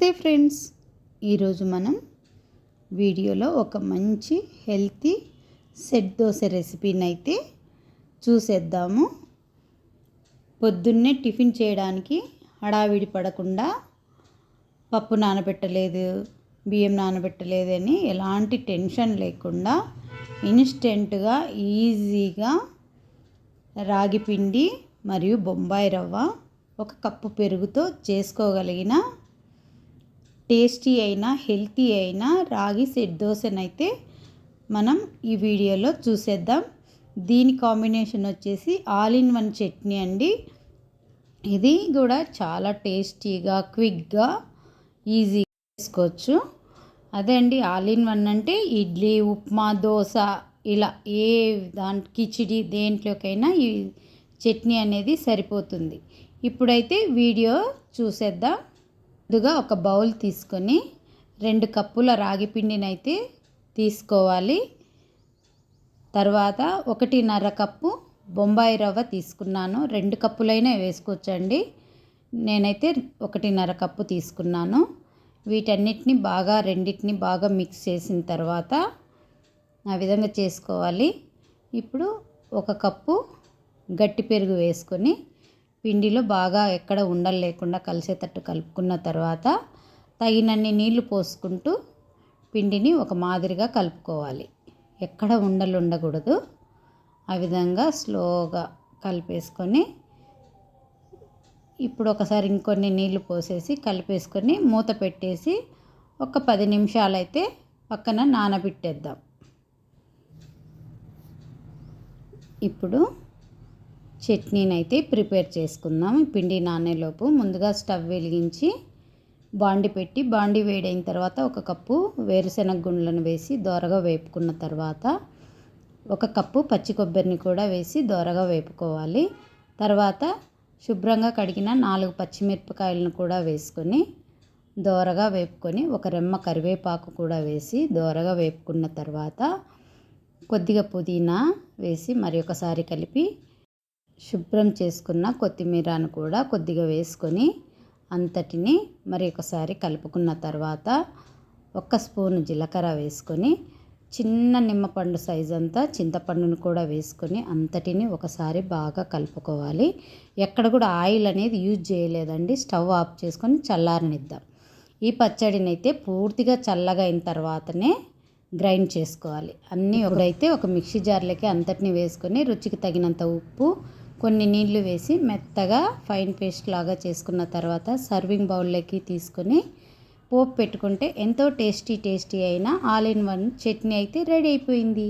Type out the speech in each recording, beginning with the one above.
నమస్తే ఫ్రెండ్స్, ఈరోజు మనం వీడియోలో ఒక మంచి హెల్తీ సెట్ దోశ రెసిపీని అయితే చూసేద్దాము. పొద్దున్నే టిఫిన్ చేయడానికి హడావిడి పడకుండా పప్పు నానబెట్టలేదు, బియ్యం నానబెట్టలేదు అని ఎలాంటి టెన్షన్ లేకుండా ఇన్స్టెంట్గా ఈజీగా రాగి పిండి మరియు బొంబాయి రవ్వ ఒక కప్పు పెరుగుతో చేసుకోగలిగిన టేస్టీ అయినా హెల్తీ అయినా రాగి సెట్ దోశనైతే మనం ఈ వీడియోలో చూసేద్దాం. దీని కాంబినేషన్ వచ్చేసి ఆల్ ఇన్ వన్ చట్నీ అండి. ఇది కూడా చాలా టేస్టీగా క్విక్గా ఈజీగా చేసుకోవచ్చు. అదే అండి, ఆల్ ఇన్ వన్ అంటే ఇడ్లీ, ఉప్మా, దోశ ఇలా ఏ కిచిడి దేంట్లోకైనా ఈ చట్నీ అనేది సరిపోతుంది. ఇప్పుడైతే వీడియో చూసేద్దాం. ముందుగా ఒక బౌల్ తీసుకొని 2 కప్పుల రాగి పిండిని అయితే తీసుకోవాలి. తర్వాత 1.5 కప్పు బొంబాయి రవ్వ తీసుకున్నాను. 2 కప్పులైనా వేసుకోవచ్చండి. నేనైతే 1.5 కప్పు తీసుకున్నాను. వీటన్నిటిని రెండింటిని బాగా మిక్స్ చేసిన తర్వాత ఆ విధంగా చేసుకోవాలి. ఇప్పుడు 1 కప్పు గట్టి పెరుగు వేసుకొని పిండిలో బాగా ఎక్కడ ఉండలు లేకుండా కలిసేటట్టు కలుపుకున్న తర్వాత తగినన్ని నీళ్లు పోసుకుంటూ పిండిని ఒక మాదిరిగా కలుపుకోవాలి. ఎక్కడ ఉండలు ఉండకూడదు. ఆ విధంగా స్లోగా కలిపేసుకొని ఇప్పుడు ఒకసారి ఇంకొన్ని నీళ్లు పోసేసి కలిపేసుకొని మూత పెట్టేసి ఒక 10 నిమిషాలు అయితే పక్కన నానబెట్టేద్దాం. ఇప్పుడు చట్నీని అయితే ప్రిపేర్ చేసుకుందాం. పిండి నానేలోపు ముందుగా స్టవ్ వెలిగించి బాండి పెట్టి బాండి వేడైన తర్వాత 1 కప్పు వేరుశెనగ గుండ్లను వేసి దోరగా వేపుకున్న తర్వాత 1 కప్పు పచ్చి కొబ్బరిని కూడా వేసి దోరగా వేపుకోవాలి. తర్వాత శుభ్రంగా కడిగిన 4 పచ్చిమిరపకాయలను కూడా వేసుకొని దోరగా వేపుకొని 1 రెమ్మ కరివేపాకు కూడా వేసి దోరగా వేపుకున్న తర్వాత కొద్దిగా పుదీనా వేసి మరి ఒకసారి కలిపి శుభ్రం చేసుకున్న కొత్తిమీరను కూడా కొద్దిగా వేసుకొని అంతటిని మరి ఒకసారి కలుపుకున్న తర్వాత 1 స్పూను జీలకర్ర వేసుకొని చిన్న నిమ్మపండు సైజు అంతా చింతపండును కూడా వేసుకొని అంతటిని ఒకసారి బాగా కలుపుకోవాలి. ఎక్కడ కూడా ఆయిల్ అనేది యూజ్ చేయలేదండి. స్టవ్ ఆఫ్ చేసుకొని చల్లారనిద్దాం. ఈ పచ్చడిని అయితే పూర్తిగా చల్లగా అయిన తర్వాతనే గ్రైండ్ చేసుకోవాలి. అన్నీ ఒకడైతే ఒక మిక్సీ జార్లోకి అంతటిని వేసుకొని రుచికి తగినంత ఉప్పు, కొన్ని నీళ్లు వేసి మెత్తగా ఫైన్ పేస్ట్ లాగా చేసుకున్న తర్వాత సర్వింగ్ బౌల్లోకి తీసుకొని పోపు పెట్టుకుంటే ఎంతో టేస్టీ అయిన ఆల్ ఇన్ వన్ చట్నీ అయితే రెడీ అయిపోయింది.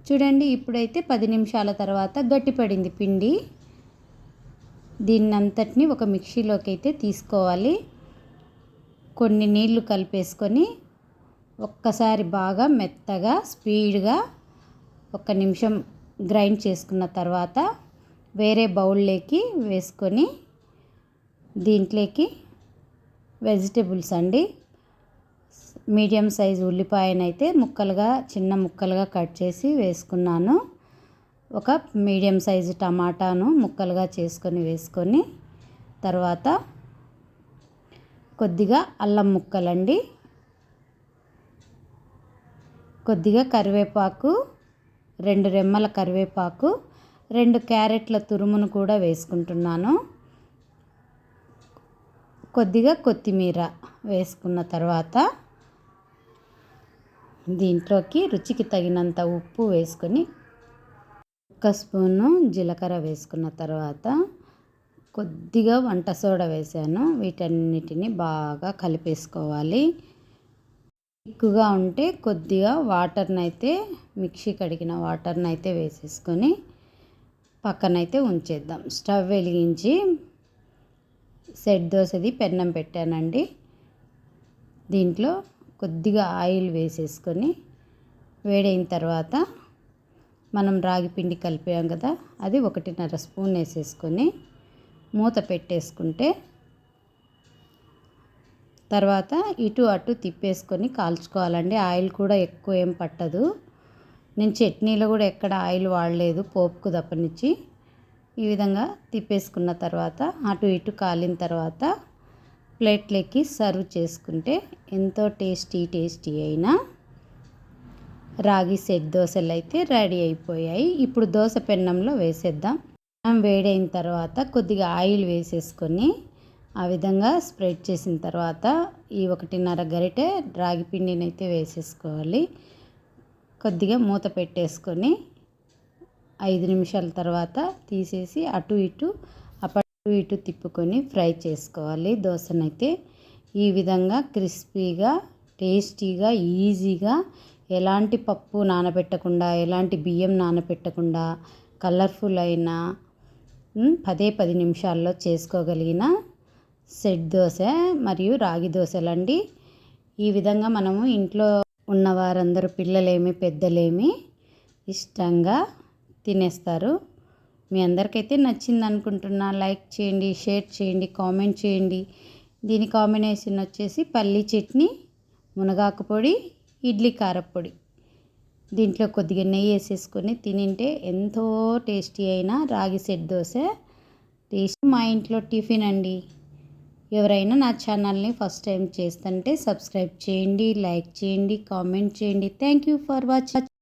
చూడండి, ఇప్పుడైతే 10 నిమిషాల తర్వాత గట్టిపడింది పిండి. దీన్నంతటిని ఒక మిక్సీలోకి అయితే తీసుకోవాలి. కొన్ని నీళ్లు కలిపేసుకొని ఒక్కసారి బాగా మెత్తగా స్పీడ్గా 1 నిమిషం గ్రైండ్ చేసుకున్న తర్వాత వేరే బౌల్లోకి వేసుకొని దీంట్లోకి వెజిటేబుల్స్ అండి, మీడియం సైజు ఉల్లిపాయనైతే చిన్న ముక్కలుగా కట్ చేసి వేసుకున్నాను. 1 మీడియం సైజు టమాటాను ముక్కలుగా చేసుకొని వేసుకొని తర్వాత కొద్దిగా అల్లం ముక్కలండి, కొద్దిగా కరివేపాకు, 2 రెమ్మల కరివేపాకు, 2 క్యారెట్ల తురుమును కూడా వేసుకుంటున్నాను. కొద్దిగా కొత్తిమీర వేసుకున్న తర్వాత దీంట్లోకి రుచికి తగినంత ఉప్పు వేసుకొని 1 స్పూను జీలకర్ర వేసుకున్న తర్వాత కొద్దిగా వంట సోడా వేసాను. వీటన్నిటిని బాగా కలిపేసుకోవాలి. ఎక్కువగా ఉంటే కొద్దిగా వాటర్నైతే మిక్సీ కడిగిన వాటర్నైతే వేసేసుకొని పక్కనైతే ఉంచేద్దాం. స్టవ్ వెలిగించి సెట్ దోశది పెన్నం పెట్టానండి. దీంట్లో కొద్దిగా ఆయిల్ వేసేసుకొని వేడైన తర్వాత మనం రాగి పిండి కలిపాం కదా, అది 1.5 స్పూన్ వేసేసుకొని మూత పెట్టేసుకుంటే తర్వాత ఇటు అటు తిప్పేసుకొని కాల్చుకోవాలండి. ఆయిల్ కూడా ఎక్కువ ఏం పట్టదు. నేను చట్నీలో కూడా ఎక్కడ ఆయిల్ వాడలేదు, పోపుకు తప్పనిచ్చి. ఈ విధంగా తిప్పేసుకున్న తర్వాత అటు ఇటు కాలిన తర్వాత ప్లేట్లోకి సర్వ్ చేసుకుంటే ఎంతో టేస్టీ అయిన రాగి సెట్ దోశలు అయితే రెడీ అయిపోయాయి. ఇప్పుడు దోశ పెన్నంలో వేసేద్దాం. వేడైన తర్వాత కొద్దిగా ఆయిల్ వేసేసుకొని ఆ విధంగా స్ప్రెడ్ చేసిన తర్వాత ఈ 1.5 గరిటె రాగి పిండిని అయితే వేసేసుకోవాలి. కొద్దిగా మూత పెట్టేసుకొని 5 నిమిషాల తర్వాత తీసేసి అటు ఇటు తిప్పుకొని ఫ్రై చేసుకోవాలి. దోశనైతే ఈ విధంగా క్రిస్పీగా టేస్టీగా ఈజీగా ఎలాంటి పప్పు నానబెట్టకుండా ఎలాంటి బియ్యం నానబెట్టకుండా కలర్ఫుల్ అయిన 10 నిమిషాల్లో చేసుకోగలిగిన సెట్ దోశ మరియు రాగి దోశలండి. ఈ విధంగా మనము ఇంట్లో ఉన్నవారందరూ పిల్లలేమి పెద్దలేమి ఇష్టంగా తినేస్తారు. మీ అందరికైతే నచ్చింది అనుకుంటున్నా. లైక్ చేయండి, షేర్ చేయండి, కామెంట్ చేయండి. దీని కాంబినేషన్ వచ్చేసి పల్లీ చట్నీ, మునగాకు పొడి, ఇడ్లీ కారపొడి. దీంట్లో కొద్దిగా నెయ్యి వేసేసుకొని తినింటే ఎంతో టేస్టీ అయిన రాగి సెట్ దోశ టేస్ట్. మా ఇంట్లో టిఫిన్ అండి. ఎవరైనా నా ఛానల్ని ఫస్ట్ టైం చేస్తుంటే సబ్స్క్రైబ్ చేయండి, లైక్ చేయండి, కామెంట్ చేయండి. Thank you for watching.